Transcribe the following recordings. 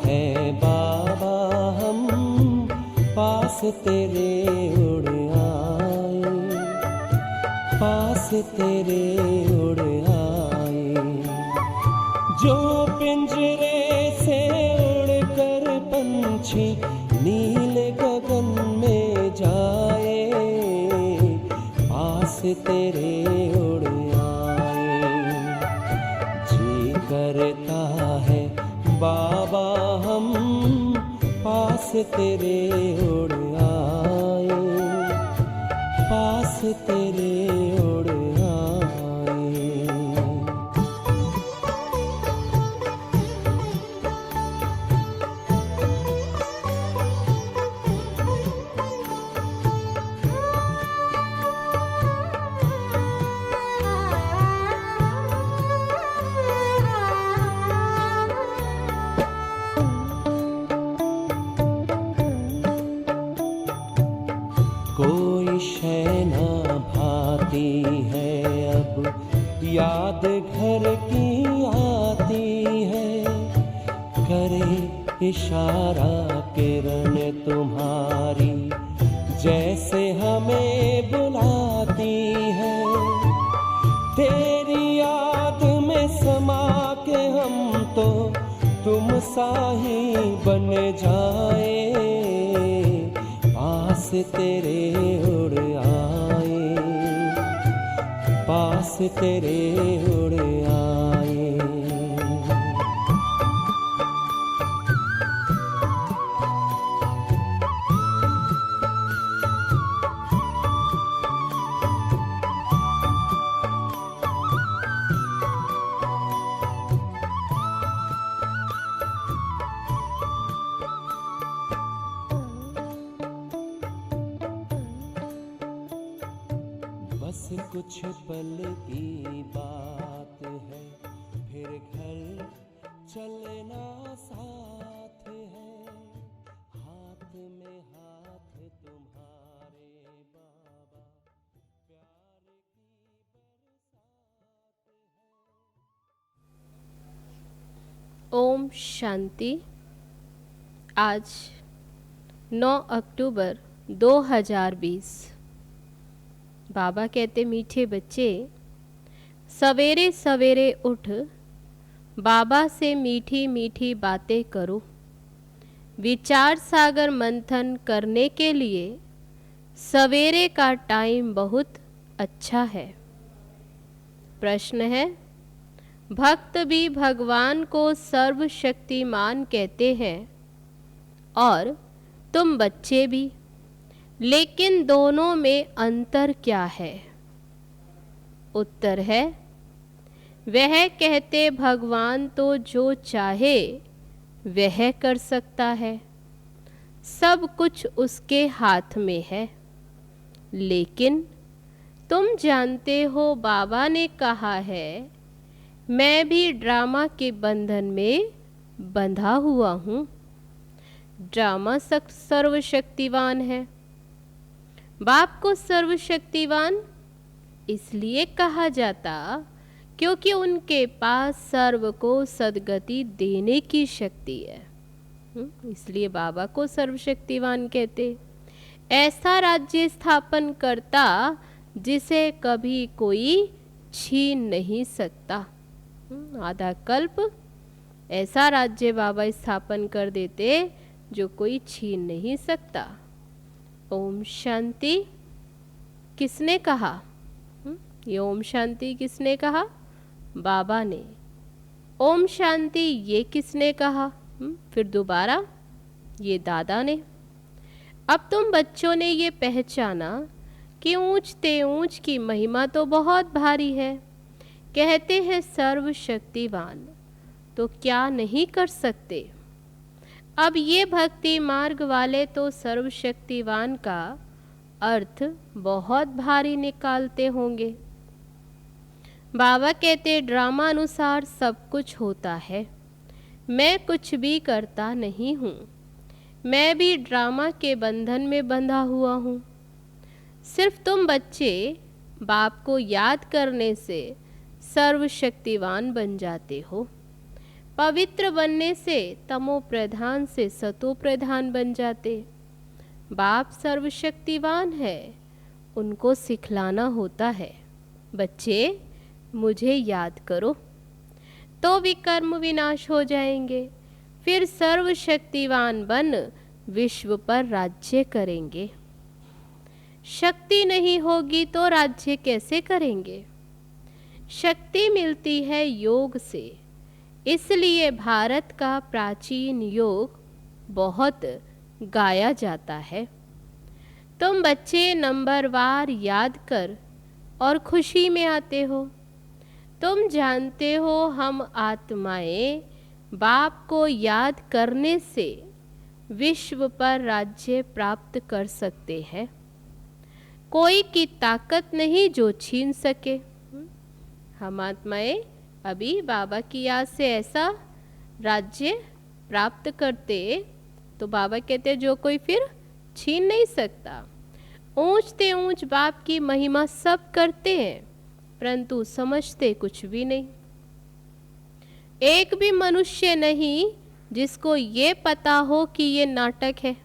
है बाबा हम पास तेरे उड़ आए, पास तेरे उड़ आए। जो पिंजरे से उड़कर पंछी नीले गगन में जाए, पास तेरे उड़ आए। जी करता है बाबा हम पास तेरे उड़ आए, पास तेरे उड़ आए। कोई शय ना भाती है अब याद घर की आती है, करे इशारा किरण तुम्हारी जैसे हमें बुलाती है। तेरी याद में समा के हम तो तुम सा ही बन जाए, पास तेरे उड़ आए, पास तेरे उड़ आए। बस कुछ पल की बात है, फिर घर चलना साथ है, हाथ में हाथ तुम्हारे बाबा, प्यार की बरसात है। ओम शांति। आज 9 अक्टूबर 2020। बाबा कहते, मीठे बच्चे सवेरे सवेरे उठ बाबा से मीठी मीठी बातें करो। विचार सागर मंथन करने के लिए सवेरे का टाइम बहुत अच्छा है। प्रश्न है, भक्त भी भगवान को सर्वशक्तिमान कहते हैं और तुम बच्चे भी, लेकिन दोनों में अंतर क्या है? उत्तर है, वह कहते भगवान तो जो चाहे वह कर सकता है, सब कुछ उसके हाथ में है। लेकिन तुम जानते हो बाबा ने कहा है, मैं भी ड्रामा के बंधन में बंधा हुआ हूँ। ड्रामा सर्वशक्तिवान है। बाप को सर्वशक्तिवान इसलिए कहा जाता क्योंकि उनके पास सर्व को सद्गति देने की शक्ति है, इसलिए बाबा को सर्वशक्तिवान कहते। ऐसा राज्य स्थापन करता जिसे कभी कोई छीन नहीं सकता। आधा कल्प ऐसा राज्य बाबा स्थापन कर देते जो कोई छीन नहीं सकता। ओम शांति किसने कहा? ये ओम शांति किसने कहा? बाबा ने। ओम शांति ये किसने कहा? फिर दोबारा ये दादा ने। अब तुम बच्चों ने ये पहचाना कि ऊंचते ऊंच की महिमा तो बहुत भारी है। कहते हैं सर्वशक्तिवान, तो क्या नहीं कर सकते? अब ये भक्ति मार्ग वाले तो सर्वशक्तिवान का अर्थ बहुत भारी निकालते होंगे। बाबा कहते ड्रामा अनुसार सब कुछ होता है, मैं कुछ भी करता नहीं हूँ। मैं भी ड्रामा के बंधन में बंधा हुआ हूँ। सिर्फ तुम बच्चे बाप को याद करने से सर्वशक्तिवान बन जाते हो। पवित्र बनने से तमो प्रधान से सतो प्रधान बन जाते। बाप सर्वशक्तिवान है, उनको सिखलाना होता है, बच्चे मुझे याद करो, तो विकर्म विनाश हो जाएंगे, फिर सर्वशक्तिवान बन विश्व पर राज्य करेंगे। शक्ति नहीं होगी तो राज्य कैसे करेंगे? शक्ति मिलती है योग से, इसलिए भारत का प्राचीन योग बहुत गाया जाता है। तुम बच्चे नंबरवार याद कर और खुशी में आते हो। तुम जानते हो हम आत्माएं बाप को याद करने से विश्व पर राज्य प्राप्त कर सकते हैं। कोई की ताकत नहीं जो छीन सके। हम आत्माएं अभी बाबा की याद से ऐसा राज्य प्राप्त करते तो बाबा कहते जो कोई फिर छीन नहीं सकता। ऊंचते ऊंच बाप की महिमा सब करते हैं, परंतु समझते कुछ भी नहीं। एक भी मनुष्य नहीं जिसको ये पता हो कि ये नाटक है।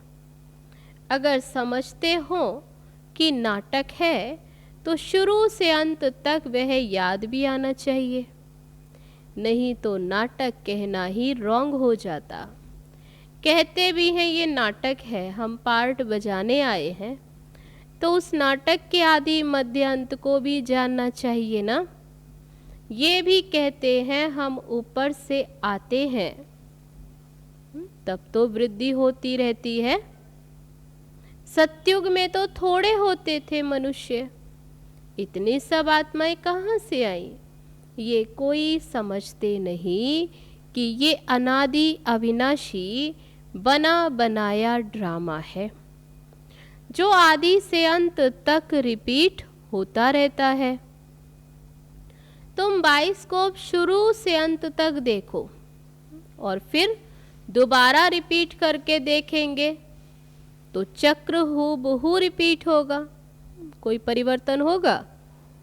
अगर समझते हो कि नाटक है तो शुरू से अंत तक वह याद भी आना चाहिए, नहीं तो नाटक कहना ही रॉन्ग हो जाता। कहते भी हैं ये नाटक है, हम पार्ट बजाने आए हैं, तो उस नाटक के आदि मध्य अंत को भी जानना चाहिए ना। ये भी कहते हैं हम ऊपर से आते हैं, तब तो वृद्धि होती रहती है। सतयुग में तो थोड़े होते थे मनुष्य, इतनी सब आत्माएं कहाँ से आई? ये कोई समझते नहीं कि ये अनादि अविनाशी बना बनाया ड्रामा है, जो आदि से अंत तक रिपीट होता रहता है। तुम बाइस्कोप शुरू से अंत तक देखो और फिर दोबारा रिपीट करके देखेंगे तो चक्र हूबहू रिपीट होगा। कोई परिवर्तन होगा?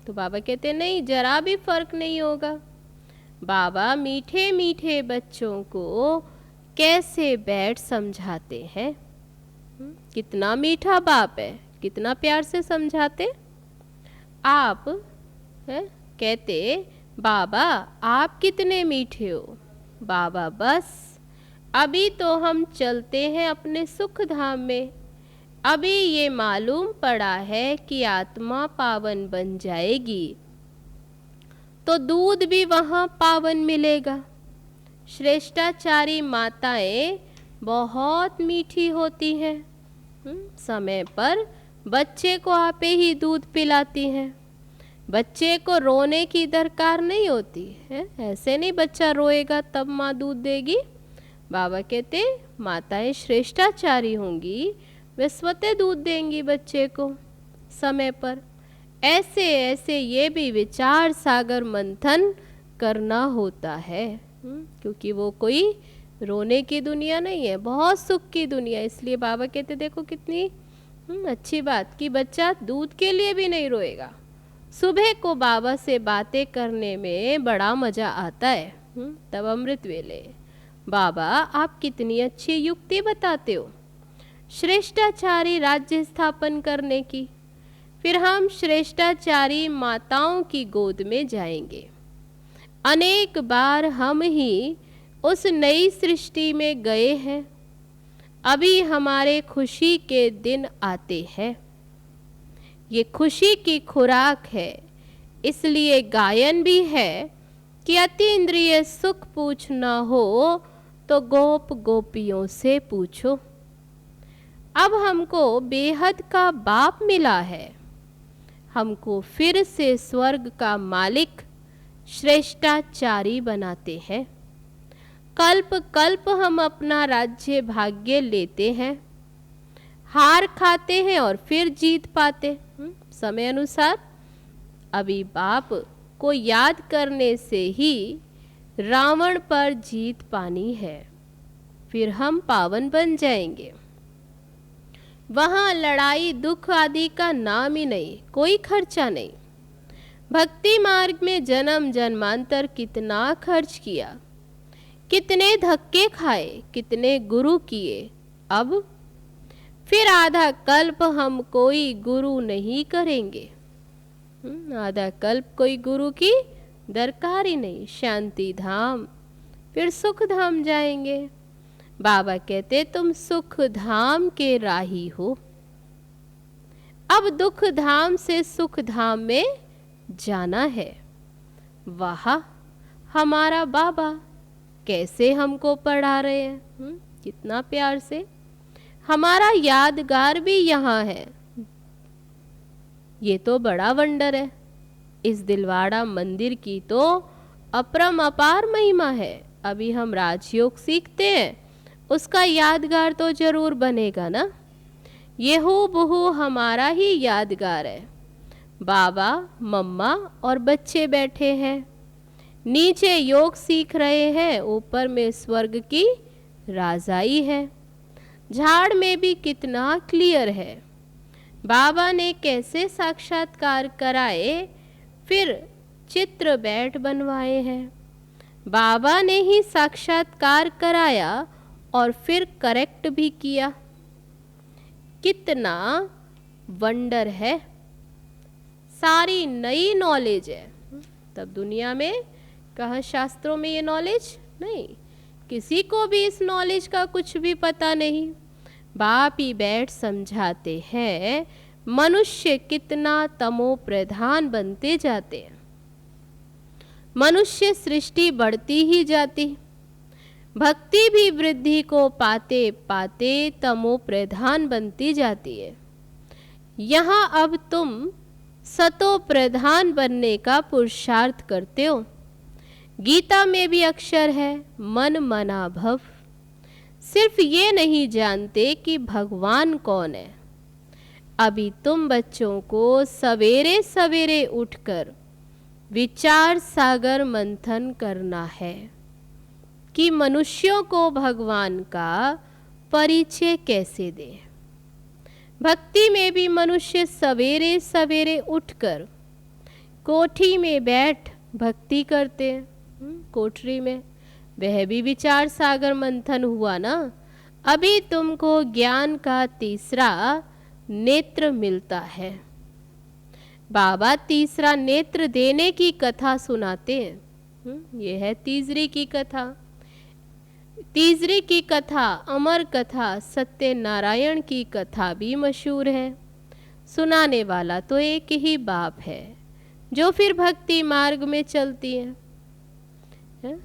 तो बाबा कहते नहीं, जरा भी फर्क नहीं होगा। बाबा मीठे मीठे बच्चों को कैसे बैठ समझाते हैं। कितना मीठा बाप है, कितना प्यार से समझाते। आप कहते बाबा आप कितने मीठे हो। बाबा बस अभी तो हम चलते हैं अपने सुख धाम में। अभी ये मालूम पड़ा है कि आत्मा पावन बन जाएगी तो दूध भी वहाँ पावन मिलेगा। श्रेष्ठाचारी माताएं बहुत मीठी होती हैं, समय पर बच्चे को आपे ही दूध पिलाती हैं। बच्चे को रोने की दरकार नहीं होती है, ऐसे नहीं बच्चा रोएगा तब माँ दूध देगी। बाबा कहते माताएं श्रेष्ठाचारी होंगी, वे स्वतः दूध देंगी बच्चे को समय पर। ऐसे ऐसे ये भी विचार सागर मंथन करना होता है, क्योंकि वो कोई रोने की दुनिया नहीं है, बहुत सुख की दुनिया। इसलिए बाबा कहते देखो कितनी अच्छी बात कि बच्चा दूध के लिए भी नहीं रोएगा। सुबह को बाबा से बातें करने में बड़ा मज़ा आता है, तब अमृत वेले बाबा आप कितनी अच्छी युक्ति बताते हो श्रेष्ठाचारी राज्य स्थापन करने की। फिर हम श्रेष्ठाचारी माताओं की गोद में जाएंगे। अनेक बार हम ही उस नई सृष्टि में गए हैं, अभी हमारे खुशी के दिन आते हैं। ये खुशी की खुराक है, इसलिए गायन भी है कि अति इंद्रिय सुख पूछना हो तो गोप गोपियों से पूछो। अब हमको बेहद का बाप मिला है, हमको फिर से स्वर्ग का मालिक श्रेष्ठाचारी बनाते हैं। कल्प कल्प हम अपना राज्य भाग्य लेते हैं, हार खाते हैं और फिर जीत पाते समय अनुसार। अभी बाप को याद करने से ही रावण पर जीत पानी है, फिर हम पावन बन जाएंगे। वहाँ लड़ाई दुख आदि का नाम ही नहीं, कोई खर्चा नहीं। भक्ति मार्ग में जन्म जन्मांतर कितना खर्च किया, कितने धक्के खाए, कितने गुरु किए, अब फिर आधा कल्प हम कोई गुरु नहीं करेंगे। आधा कल्प कोई गुरु की दरकार ही नहीं, शांति धाम, फिर सुख धाम जाएंगे। बाबा कहते तुम सुख धाम के राही हो, अब दुख धाम से सुख धाम में जाना है। वाह, हमारा बाबा कैसे हमको पढ़ा रहे हैं, कितना प्यार से। हमारा यादगार भी यहाँ है, ये तो बड़ा वंडर है। इस दिलवाड़ा मंदिर की तो अपरम अपार महिमा है। अभी हम राजयोग सीखते हैं, उसका यादगार तो जरूर बनेगा ना। ये हूबहू हमारा ही यादगार है। बाबा, मम्मा और बच्चे बैठे हैं, नीचे योग सीख रहे हैं, ऊपर में स्वर्ग की राजाई है। झाड़ में भी कितना क्लियर है। बाबा ने कैसे साक्षात्कार कराए, फिर चित्र बैठ बनवाए हैं। बाबा ने ही साक्षात्कार कराया और फिर करेक्ट भी किया। कितना वंडर है, सारी नई नॉलेज है। तब दुनिया में कहाँ शास्त्रों में ये नॉलेज नहीं, किसी को भी इस नॉलेज का कुछ भी पता नहीं। बाप ही बैठ समझाते हैं। मनुष्य कितना तमो प्रधान बनते जाते हैं, मनुष्य सृष्टि बढ़ती ही जाती, भक्ति भी वृद्धि को पाते पाते तमो प्रधान बनती जाती है। यहाँ अब तुम सतो प्रधान बनने का पुरुषार्थ करते हो। गीता में भी अक्षर है मन मना भव। सिर्फ ये नहीं जानते कि भगवान कौन है। अभी तुम बच्चों को सवेरे सवेरे उठकर विचार सागर मंथन करना है कि मनुष्यों को भगवान का परिचय कैसे दें। भक्ति में भी मनुष्य सवेरे सवेरे उठकर कोठी में बैठ भक्ति करते हैं। कोठरी में वह भी विचार सागर मंथन हुआ ना। अभी तुमको ज्ञान का तीसरा नेत्र मिलता है। बाबा तीसरा नेत्र देने की कथा सुनाते हैं। यह है तीसरी की कथा। तीसरी की कथा, अमर कथा, सत्यनारायण की कथा भी मशहूर है। सुनाने वाला तो एक ही बाप है, जो फिर भक्ति मार्ग में चलती है।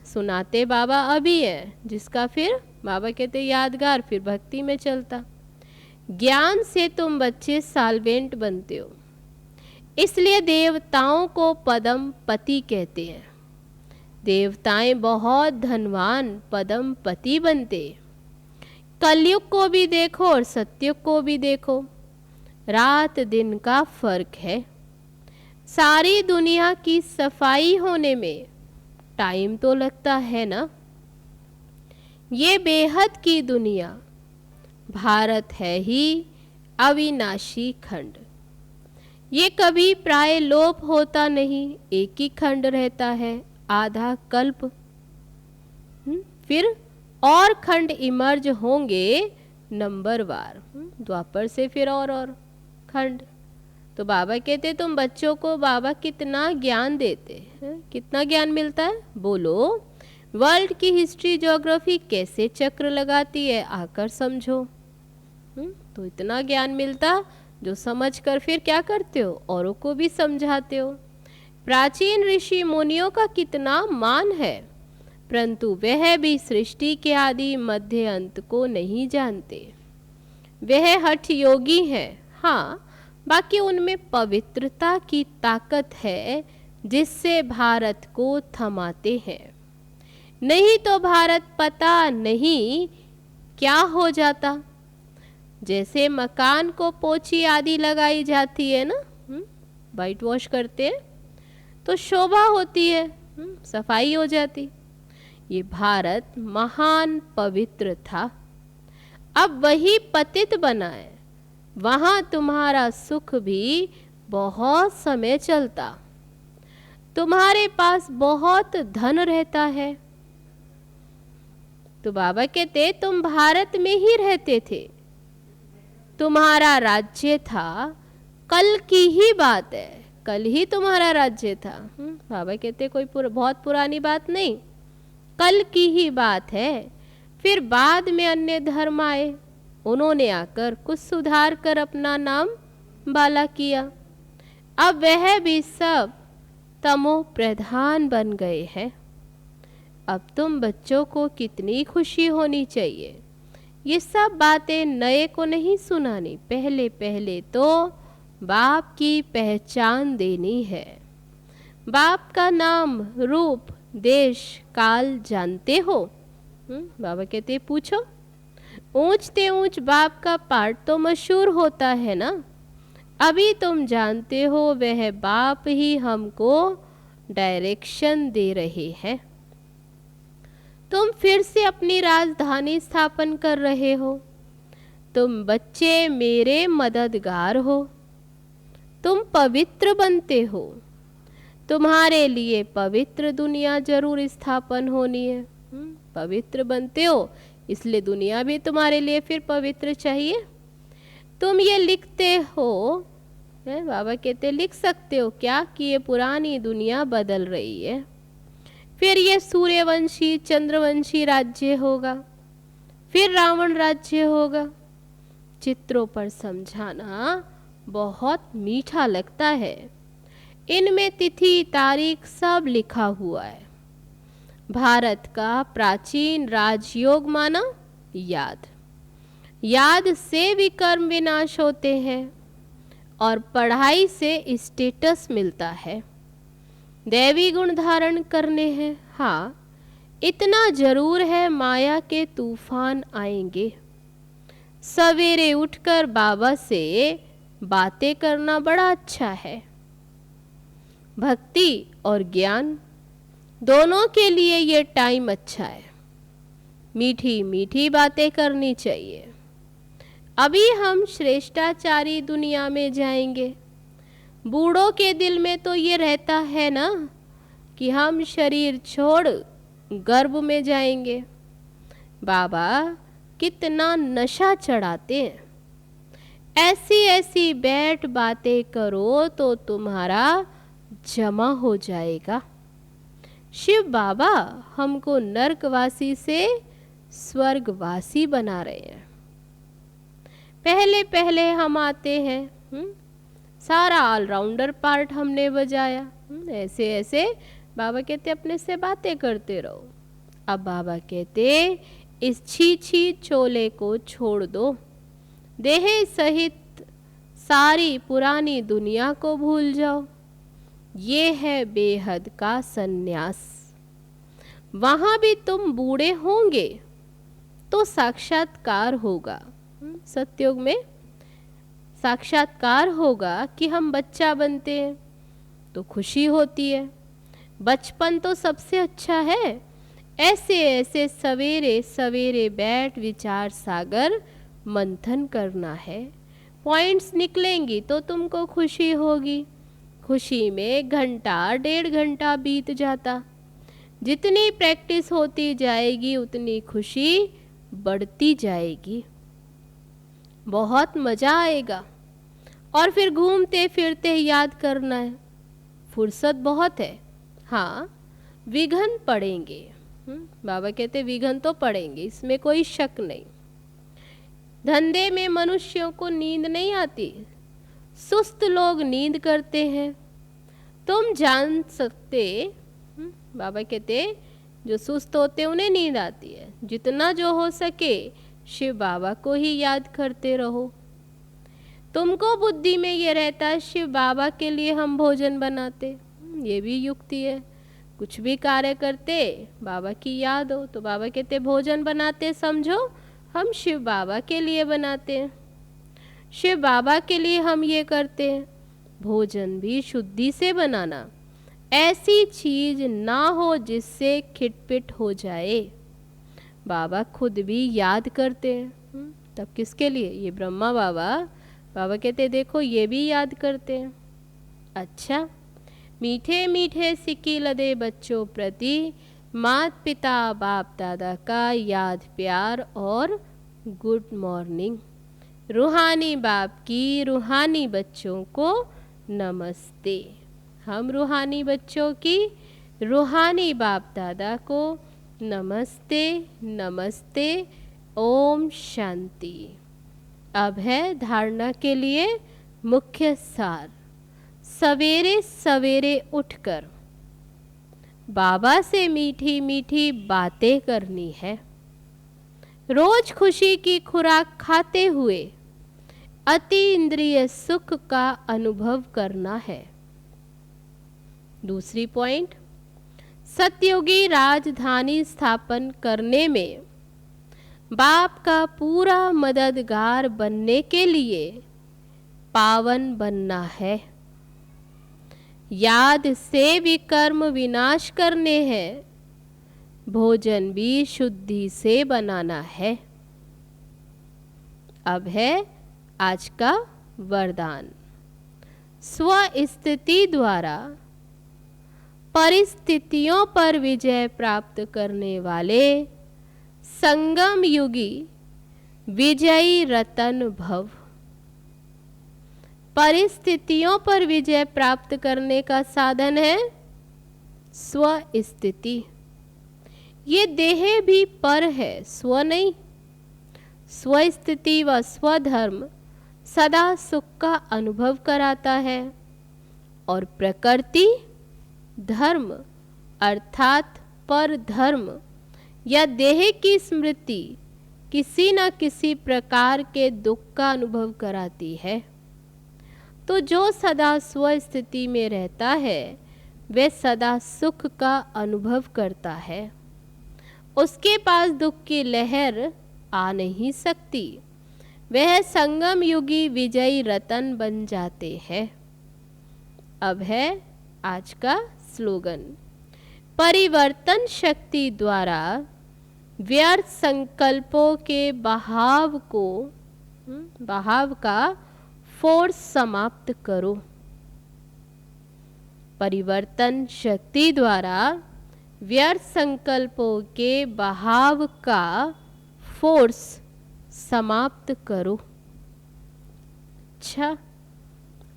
सुनाते बाबा अभी है, जिसका फिर बाबा कहते यादगार फिर भक्ति में चलता। ज्ञान से तुम बच्चे साल्वेंट बनते हो, इसलिए देवताओं को पदम पति कहते हैं। देवताएं बहुत धनवान पदम पति बनते। कलयुग को भी देखो और सत्युग को भी देखो, रात दिन का फर्क है। सारी दुनिया की सफाई होने में टाइम तो लगता है ना। ये बेहद की दुनिया भारत है ही अविनाशी खंड। ये कभी प्राय लोप होता नहीं, एक ही खंड रहता है आधा कल्प। फिर और खंड इमर्ज होंगे नंबरवार, द्वापर से फिर और खंड। तो बाबा कहते तुम बच्चों को बाबा कितना ज्ञान देते हैं, कितना ज्ञान मिलता है बोलो। वर्ल्ड की हिस्ट्री ज्योग्राफी कैसे चक्र लगाती है आकर समझो। तो इतना ज्ञान मिलता जो समझकर फिर क्या करते हो, औरों को भी समझाते हो। प्राचीन ऋषि मुनियों का कितना मान है, परंतु वह भी सृष्टि के आदि मध्य अंत को नहीं जानते। वह हठ योगी हैं, हाँ, बाकी उनमें पवित्रता की ताकत है जिससे भारत को थमाते हैं। नहीं तो भारत पता नहीं क्या हो जाता। जैसे मकान को पोछी आदि लगाई जाती है ना, वाइट वॉश करते हैं तो शोभा होती है, सफाई हो जाती। ये भारत महान पवित्र था, अब वही पतित बना है। वहाँ तुम्हारा सुख भी बहुत समय चलता, तुम्हारे पास बहुत धन रहता है, तो बाबा कहते तुम भारत में ही रहते थे, तुम्हारा राज्य था, कल की ही बात है, कल ही तुम्हारा राज्य था। बाबा कहते कोई बहुत पुरानी बात नहीं, कल की ही बात है। फिर बाद में अन्य धर्म आए, उन्होंने आकर कुछ सुधार कर अपना नाम बाला किया। अब वह भी सब तमो प्रधान बन गए हैं। अब तुम बच्चों को कितनी खुशी होनी चाहिए। ये सब बातें नए को नहीं सुनानी, पहले पहले तो बाप की पहचान देनी है। बाप का नाम, रूप, देश, काल जानते हो? बाबा कहते पूछो। ऊंचते ऊंच बाप का पाठ तो मशहूर होता है ना। अभी तुम जानते हो वह बाप ही हमको डायरेक्शन दे रहे हैं। तुम फिर से अपनी राजधानी स्थापन कर रहे हो। तुम बच्चे मेरे मददगार हो। तुम पवित्र बनते हो। तुम्हारे लिए पवित्र दुनिया जरूर स्थापन होनी है। पवित्र बनते हो इसलिए दुनिया भी तुम्हारे लिए फिर पवित्र चाहिए। तुम ये लिखते हो, बाबा कहते लिख सकते हो क्या कि ये पुरानी दुनिया बदल रही है, फिर ये सूर्यवंशी चंद्रवंशी राज्य होगा, फिर रावण राज्य होगा। चित्रों पर समझाना बहुत मीठा लगता है। इनमें तिथि तारीख सब लिखा हुआ है। भारत का प्राचीन राजयोग माना याद, याद से विकर्म विनाश होते हैं और पढ़ाई से स्टेटस मिलता है। दैवी गुण धारण करने हैं। हाँ, इतना जरूर है माया के तूफान आएंगे। सवेरे उठकर बाबा से बातें करना बड़ा अच्छा है। भक्ति और ज्ञान दोनों के लिए ये टाइम अच्छा है। मीठी मीठी बातें करनी चाहिए। अभी हम श्रेष्ठाचारी दुनिया में जाएंगे। बूढ़ों के दिल में तो ये रहता है ना कि हम शरीर छोड़ गर्भ में जाएंगे। बाबा कितना नशा चढ़ाते हैं। ऐसी ऐसी बैठ बातें करो तो तुम्हारा जमा हो जाएगा। शिव बाबा हमको नरकवासी से स्वर्गवासी बना रहे हैं। पहले पहले हम आते हैं, सारा ऑलराउंडर पार्ट हमने बजाया। ऐसे ऐसे बाबा कहते अपने से बातें करते रहो। अब बाबा कहते इस छी छी चोले को छोड़ दो। देह सहित सारी पुरानी दुनिया को भूल जाओ। ये है बेहद का सन्यास। वहां भी तुम बूढ़े होंगे तो साक्षात्कार होगा। सतयुग में साक्षात्कार होगा कि हम बच्चा बनते हैं तो खुशी होती है। बचपन तो सबसे अच्छा है। ऐसे ऐसे सवेरे सवेरे बैठ विचार सागर मंथन करना है। पॉइंट्स निकलेंगी तो तुमको खुशी होगी। खुशी में घंटा 1.5 घंटा बीत जाता। जितनी प्रैक्टिस होती जाएगी उतनी खुशी बढ़ती जाएगी। बहुत मज़ा आएगा। और फिर घूमते फिरते याद करना है। फुर्सत बहुत है। हाँ, विघ्न पड़ेंगे। बाबा कहते विघ्न तो पड़ेंगे, इसमें कोई शक नहीं। धंधे में मनुष्यों को नींद नहीं आती। सुस्त लोग नींद करते हैं। तुम जान सकते, बाबा कहते जो सुस्त होते उन्हें नींद आती है। जितना जो हो सके शिव बाबा को ही याद करते रहो। तुमको बुद्धि में ये रहता है शिव बाबा के लिए हम भोजन बनाते, ये भी युक्ति है। कुछ भी कार्य करते बाबा की याद हो तो बाबा कहते भोजन बनाते समझो हम शिव बाबा के लिए बनाते हैं। शिव बाबा के लिए हम ये करते हैं। भोजन भी शुद्धि से बनाना, ऐसी चीज ना हो जिससे खिटपिट हो जाए। बाबा खुद भी याद करते हैं। तब किसके लिए? ये ब्रह्मा बाबा। बाबा कहते देखो ये भी याद करते हैं। अच्छा, मीठे मीठे सिक्की लदे बच्चों प्रति माता पिता बाप दादा का याद प्यार और गुड मॉर्निंग। रूहानी बाप की रूहानी बच्चों को नमस्ते। हम रूहानी बच्चों की रूहानी बाप दादा को नमस्ते नमस्ते। ओम शांति। अब है धारणा के लिए मुख्य सार। सवेरे सवेरे उठकर बाबा से मीठी मीठी बातें करनी है। रोज खुशी की खुराक खाते हुए अति इंद्रिय सुख का अनुभव करना है। दूसरी पॉइंट, सतयुगी राजधानी स्थापन करने में बाप का पूरा मददगार बनने के लिए पावन बनना है। याद से विकर्म विनाश करने हैं। भोजन भी शुद्धि से बनाना है। अब है आज का वरदान। स्व स्थिति द्वारा परिस्थितियों पर विजय प्राप्त करने वाले संगम युगी विजयी रतन भव। परिस्थितियों पर विजय प्राप्त करने का साधन है स्व स्थिति। ये देह भी पर है, स्व नहीं। स्व स्थिति व स्वधर्म सदा सुख का अनुभव कराता है और प्रकृति धर्म अर्थात पर धर्म या देह की स्मृति किसी न किसी प्रकार के दुख का अनुभव कराती है। तो जो सदा स्व स्थिति में रहता है वह सदा सुख का अनुभव करता है। उसके पास दुख की लहर आ नहीं सकती। वह संगम युगी विजयी रतन बन जाते हैं। अब है आज का स्लोगन। परिवर्तन शक्ति द्वारा व्यर्थ संकल्पों के बहाव का फोर्स समाप्त करो। परिवर्तन शक्ति द्वारा व्यर्थ संकल्पों के बहाव का फोर्स समाप्त करो। अच्छा,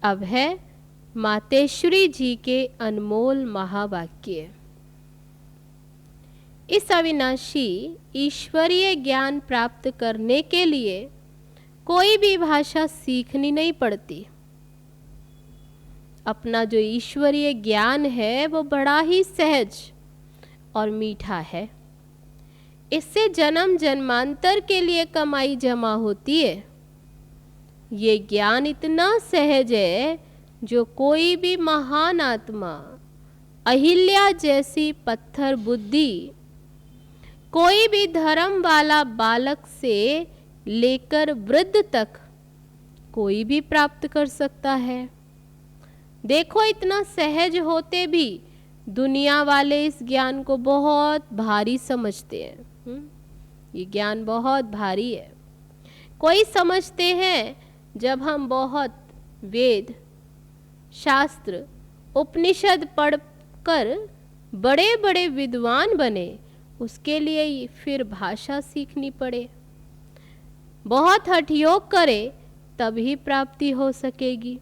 अब है मातेश्वरी जी के अनमोल महावाक्य। इस अविनाशी ईश्वरीय ज्ञान प्राप्त करने के लिए कोई भी भाषा सीखनी नहीं पड़ती। अपना जो ईश्वरीय ज्ञान है वो बड़ा ही सहज और मीठा है। इससे जन्म जन्मांतर के लिए कमाई जमा होती है। ये ज्ञान इतना सहज है जो कोई भी महान आत्मा, अहिल्या जैसी पत्थर बुद्धि, कोई भी धर्म वाला बालक से लेकर वृद्ध तक कोई भी प्राप्त कर सकता है। देखो, इतना सहज होते भी दुनिया वाले इस ज्ञान को बहुत भारी समझते हैं। ये ज्ञान बहुत भारी है। कोई समझते हैं जब हम बहुत वेद शास्त्र उपनिषद पढ़कर बड़े बड़े विद्वान बने, उसके लिए फिर भाषा सीखनी पड़े, बहुत हठ योग करे तभी प्राप्ति हो सकेगी।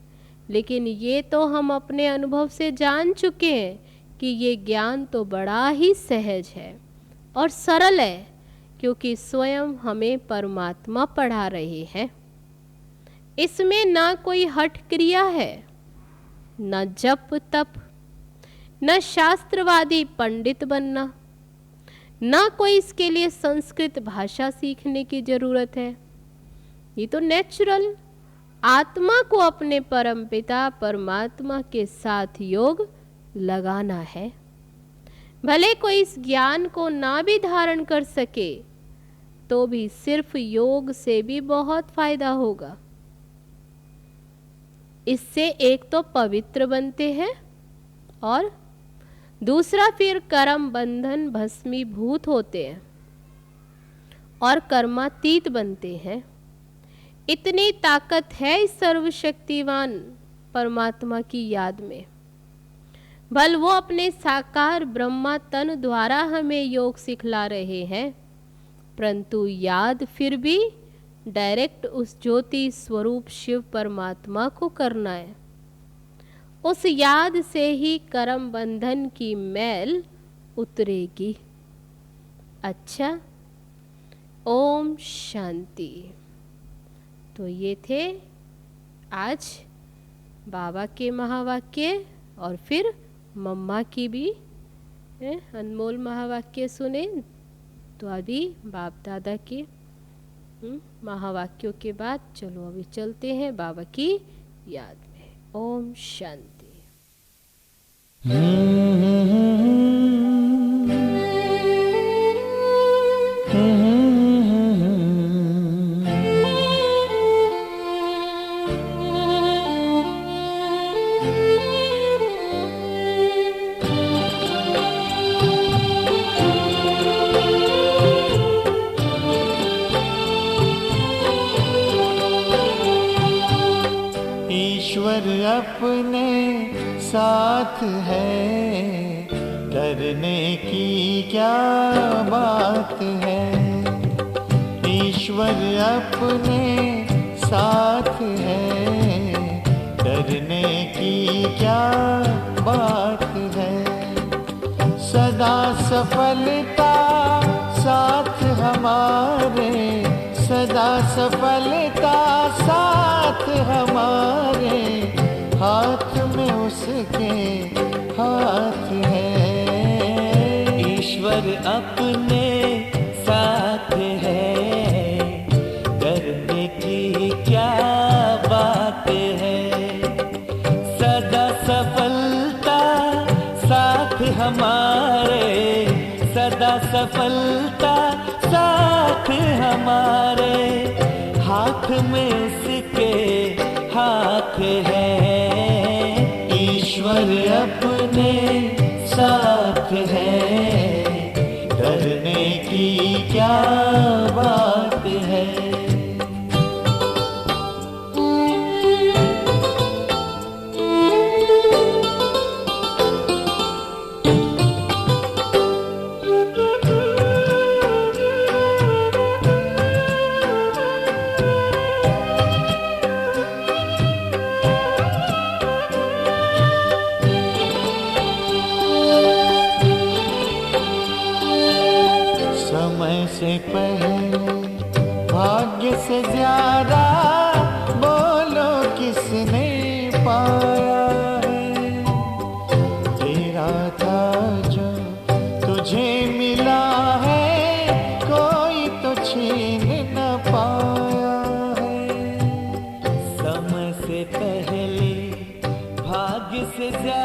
लेकिन ये तो हम अपने अनुभव से जान चुके हैं कि ये ज्ञान तो बड़ा ही सहज है और सरल है, क्योंकि स्वयं हमें परमात्मा पढ़ा रहे हैं। इसमें ना कोई हठ क्रिया है, न जप तप, न शास्त्रवादी पंडित बनना, न कोई इसके लिए संस्कृत भाषा सीखने की जरूरत है। ये तो नेचुरल आत्मा को अपने परमपिता परमात्मा के साथ योग लगाना है। भले कोई इस ज्ञान को ना भी धारण कर सके तो भी सिर्फ योग से भी बहुत फायदा होगा। इससे एक तो पवित्र बनते हैं और दूसरा फिर कर्म बंधन भस्मीभूत होते हैं और कर्मातीत बनते हैं। इतनी ताकत है इस सर्वशक्तिवान परमात्मा की याद में। भल वो अपने साकार ब्रह्मा तन द्वारा हमें योग सिखला रहे हैं, परंतु याद फिर भी डायरेक्ट उस ज्योति स्वरूप शिव परमात्मा को करना है। उस याद से ही कर्म बंधन की मैल उतरेगी। अच्छा, ओम शांति। तो ये थे आज बाबा के महावाक्य, और फिर मम्मा की भी अनमोल महावाक्य सुने। तो अभी बाप दादा के महावाक्यों के बाद चलो अभी चलते हैं बाबा की याद में। ओम शांति। ईश्वर अपने साथ है, डरने की क्या बात है। ईश्वर अपने साथ है, डरने की क्या बात है। सदा सफलता साथ हमारे, सदा सफलता साथ हमारे, हाथ में उसके हाथ है। ईश्वर अपने साथ है, डरने की क्या बात है। सदा सफलता साथ हमारे, सदा सफलता साथ हमारे, हाथ में उसके हाथ है। ईश्वर अपने साथ है, डरने की क्या बात है। समय से पहले भाग्य से ज्यादा बोलो किसने पाया है। तेरा था जो तुझे मिला है, कोई तो छीन न पाया है। समय से पहले भाग्य से ज्यादा